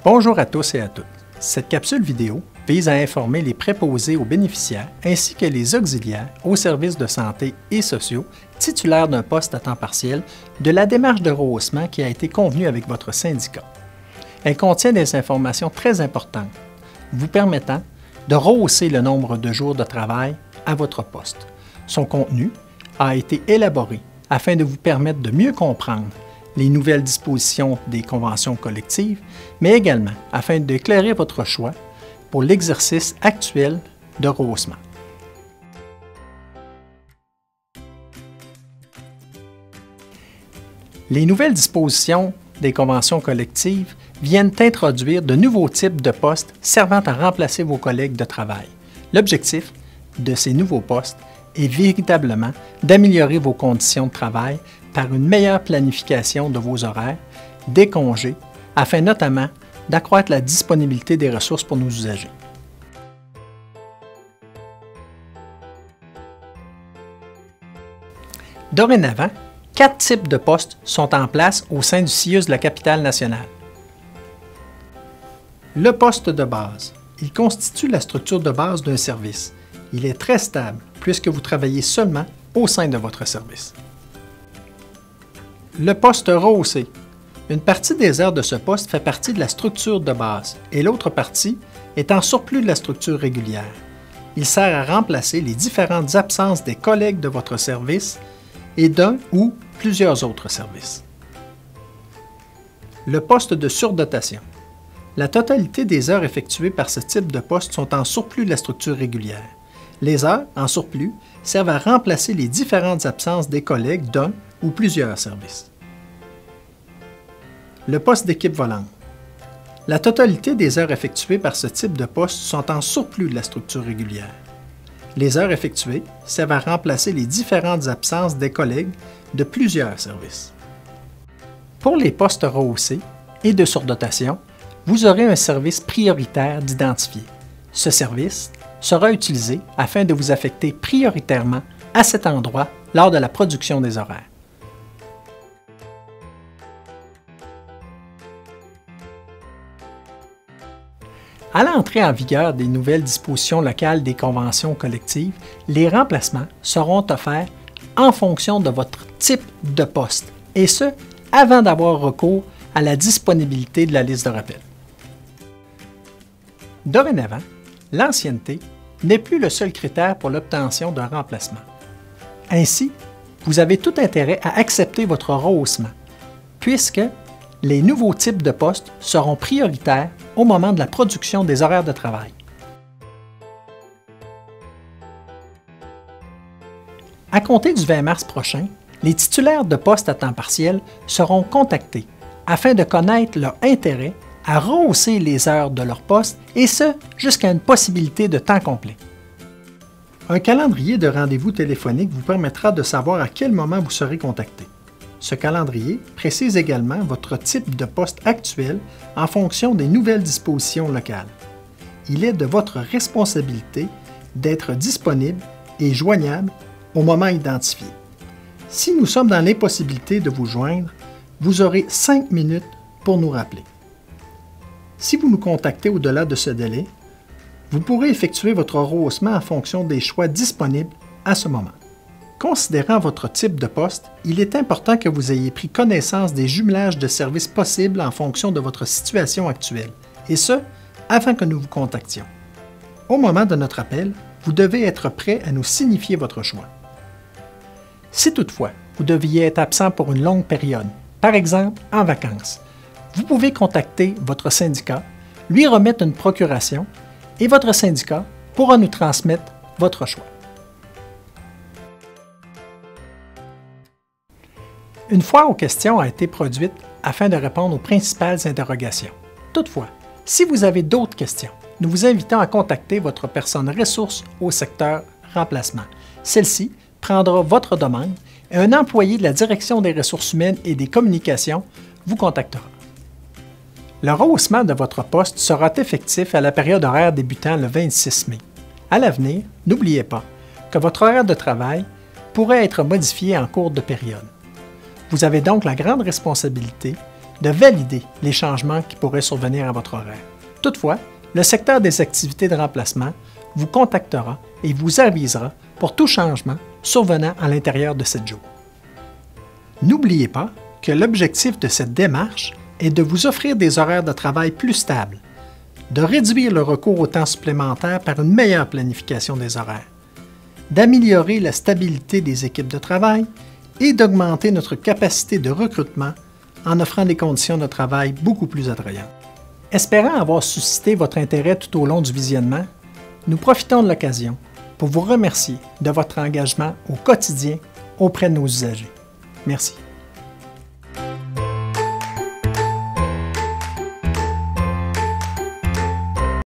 Bonjour à tous et à toutes. Cette capsule vidéo vise à informer les préposés aux bénéficiaires ainsi que les auxiliaires aux services de santé et sociaux titulaires d'un poste à temps partiel de la démarche de rehaussement qui a été convenue avec votre syndicat. Elle contient des informations très importantes, vous permettant de rehausser le nombre de jours de travail à votre poste. Son contenu a été élaboré afin de vous permettre de mieux comprendre les nouvelles dispositions des conventions collectives, mais également afin d'éclairer votre choix pour l'exercice actuel de rehaussement. Les nouvelles dispositions des conventions collectives viennent introduire de nouveaux types de postes servant à remplacer vos collègues de travail. L'objectif de ces nouveaux postes est véritablement d'améliorer vos conditions de travail par une meilleure planification de vos horaires, des congés, afin notamment d'accroître la disponibilité des ressources pour nos usagers. Dorénavant, 4 types de postes sont en place au sein du CIUS de la capitale nationale. Le poste de base. Il constitue la structure de base d'un service. Il est très stable puisque vous travaillez seulement au sein de votre service. Le poste rehaussé. Une partie des heures de ce poste fait partie de la structure de base et l'autre partie est en surplus de la structure régulière. Il sert à remplacer les différentes absences des collègues de votre service et d'un ou plusieurs autres services. Le poste de surdotation. La totalité des heures effectuées par ce type de poste sont en surplus de la structure régulière. Les heures en surplus servent à remplacer les différentes absences des collègues d'un ou plusieurs services. Le poste d'équipe volante. La totalité des heures effectuées par ce type de poste sont en surplus de la structure régulière. Les heures effectuées servent à remplacer les différentes absences des collègues de plusieurs services. Pour les postes rehaussés et de surdotation, vous aurez un service prioritaire d'identifier. Ce service sera utilisé afin de vous affecter prioritairement à cet endroit lors de la production des horaires. À l'entrée en vigueur des nouvelles dispositions locales des conventions collectives, les remplacements seront offerts en fonction de votre type de poste, et ce, avant d'avoir recours à la disponibilité de la liste de rappel. Dorénavant, l'ancienneté n'est plus le seul critère pour l'obtention d'un remplacement. Ainsi, vous avez tout intérêt à accepter votre rehaussement, puisque les nouveaux types de postes seront prioritaires au moment de la production des horaires de travail. À compter du 20 mars prochain, les titulaires de postes à temps partiel seront contactés afin de connaître leur intérêt à rehausser les heures de leur poste et ce, jusqu'à une possibilité de temps complet. Un calendrier de rendez-vous téléphonique vous permettra de savoir à quel moment vous serez contacté. Ce calendrier précise également votre type de poste actuel en fonction des nouvelles dispositions locales. Il est de votre responsabilité d'être disponible et joignable au moment identifié. Si nous sommes dans l'impossibilité de vous joindre, vous aurez 5 minutes pour nous rappeler. Si vous nous contactez au-delà de ce délai, vous pourrez effectuer votre rehaussement en fonction des choix disponibles à ce moment. Considérant votre type de poste, il est important que vous ayez pris connaissance des jumelages de services possibles en fonction de votre situation actuelle, et ce, avant que nous vous contactions. Au moment de notre appel, vous devez être prêt à nous signifier votre choix. Si toutefois, vous deviez être absent pour une longue période, par exemple en vacances, vous pouvez contacter votre syndicat, lui remettre une procuration et votre syndicat pourra nous transmettre votre choix. Une foire aux questions a été produite afin de répondre aux principales interrogations. Toutefois, si vous avez d'autres questions, nous vous invitons à contacter votre personne ressource au secteur remplacement. Celle-ci prendra votre demande et un employé de la Direction des ressources humaines et des communications vous contactera. Le rehaussement de votre poste sera effectif à la période horaire débutant le 26 mai. À l'avenir, n'oubliez pas que votre horaire de travail pourrait être modifié en cours de période. Vous avez donc la grande responsabilité de valider les changements qui pourraient survenir à votre horaire. Toutefois, le secteur des activités de remplacement vous contactera et vous avisera pour tout changement survenant à l'intérieur de 7 jours. N'oubliez pas que l'objectif de cette démarche est de vous offrir des horaires de travail plus stables, de réduire le recours au temps supplémentaire par une meilleure planification des horaires, d'améliorer la stabilité des équipes de travail et d'augmenter notre capacité de recrutement en offrant des conditions de travail beaucoup plus attrayantes. Espérant avoir suscité votre intérêt tout au long du visionnement, nous profitons de l'occasion pour vous remercier de votre engagement au quotidien auprès de nos usagers. Merci.